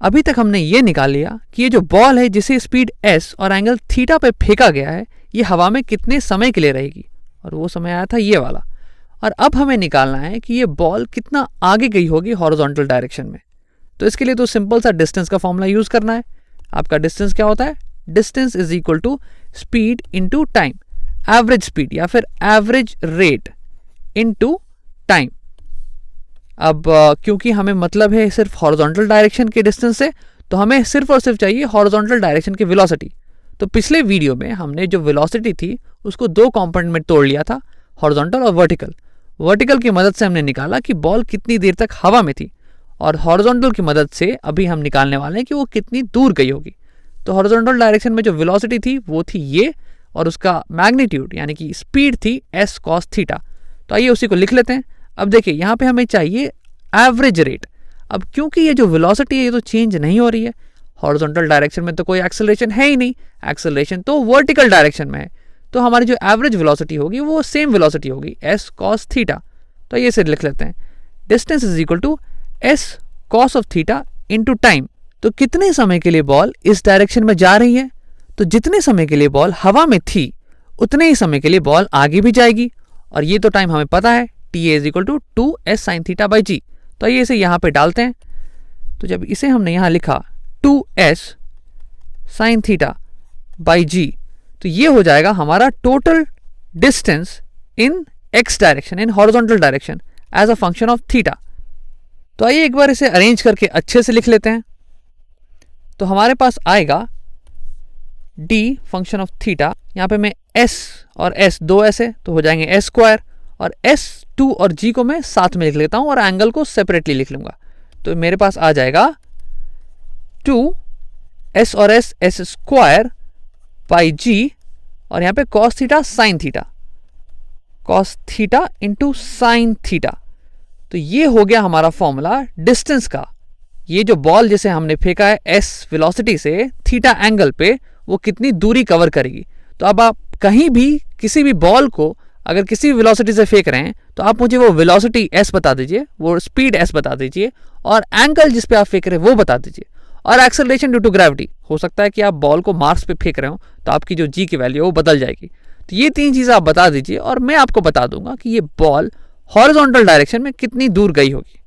अभी तक हमने ये निकाल लिया कि ये जो बॉल है जिसे स्पीड s और एंगल थीटा पे फेंका गया है, ये हवा में कितने समय के लिए रहेगी, और वो समय आया था ये वाला। और अब हमें निकालना है कि ये बॉल कितना आगे गई होगी हॉरिजॉन्टल डायरेक्शन में। तो इसके लिए तो सिंपल सा डिस्टेंस का फॉर्मूला यूज करना है। आपका डिस्टेंस क्या होता है? Distance is equal to speed into time, average speed या फिर एवरेज रेट इनटू टाइम। अब क्योंकि हमें मतलब है सिर्फ हॉरिजॉन्टल डायरेक्शन के डिस्टेंस से, तो हमें सिर्फ और सिर्फ चाहिए हॉरिजॉन्टल डायरेक्शन की वेलोसिटी। तो पिछले वीडियो में हमने जो वेलोसिटी थी उसको दो कंपोनेंट में तोड़ लिया था, हॉरिजॉन्टल और वर्टिकल। वर्टिकल की मदद से हमने निकाला कि बॉल कितनी देर तक हवा में थी, और हॉरिजॉन्टल की मदद से अभी हम निकालने वाले हैं कि वो कितनी दूर गई होगी। तो हॉरिजॉन्टल डायरेक्शन में जो वेलोसिटी थी वो थी ये, और उसका मैग्नीट्यूड यानी कि स्पीड थी s cos थीटा। तो आइए उसी को लिख लेते हैं। अब देखिए यहाँ पे हमें चाहिए एवरेज रेट। अब क्योंकि ये जो वेलोसिटी है ये तो चेंज नहीं हो रही है, हॉरिजॉन्टल डायरेक्शन में तो कोई एक्सेलरेशन है ही नहीं, एक्सेलरेशन तो वर्टिकल डायरेक्शन में है, तो हमारी जो एवरेज वेलोसिटी होगी वो सेम वेलोसिटी होगी s cos थीटा। तो ये से लिख लेते हैं, distance is equal to s cos of theta into time. तो कितने समय के लिए बॉल इस डायरेक्शन में जा रही है? तो जितने समय के लिए बॉल हवा में थी उतने ही समय के लिए बॉल आगे भी जाएगी, और ये तो टाइम हमें पता है, TA is equal to 2s sin theta by g. तो ये इसे यहाँ पे डालते हैं। तो जब इसे हमने यहाँ लिखा 2s sin theta by g, तो ये हो जाएगा हमारा total distance in x direction, in horizontal direction as a function of theta. तो आइए एक बार इसे अरेंज करके अच्छे से लिख लेते हैं। तो हमारे पास आएगा d फंक्शन ऑफ थीटा, यहाँ पे मैं s और s, दो s है तो हो जाएंगे s स्क्वायर, और s2 और g को मैं साथ में लिख लेता हूँ और एंगल को सेपरेटली लिख लूंगा। तो मेरे पास आ जाएगा 2s और s स्क्वायर बाई g, और यहाँ पे cos theta sin theta, cos theta into sin theta. तो ये हो गया हमारा फॉर्मूला डिस्टेंस का। ये जो बॉल जिसे हमने फेंका है s वेलोसिटी से थीटा एंगल पे, वो कितनी दूरी कवर करेगी। तो अब आप कहीं भी किसी भी बॉल को अगर किसी भी वेलोसिटी से फेंक रहे हैं तो आप मुझे वो वेलोसिटी s बता दीजिए, वो स्पीड s बता दीजिए, और एंगल जिस पे आप फेंक रहे हैं वो बता दीजिए, और एक्सेलरेशन ड्यू टू ग्रेविटी। हो सकता है कि आप बॉल को मार्स पे फेंक रहे हो तो आपकी जो g की वैल्यू है वो बदल जाएगी। तो ये तीन चीज़ें आप बता दीजिए और मैं आपको बता दूंगा कि ये बॉल हॉरिजॉन्टल डायरेक्शन में कितनी दूर गई होगी।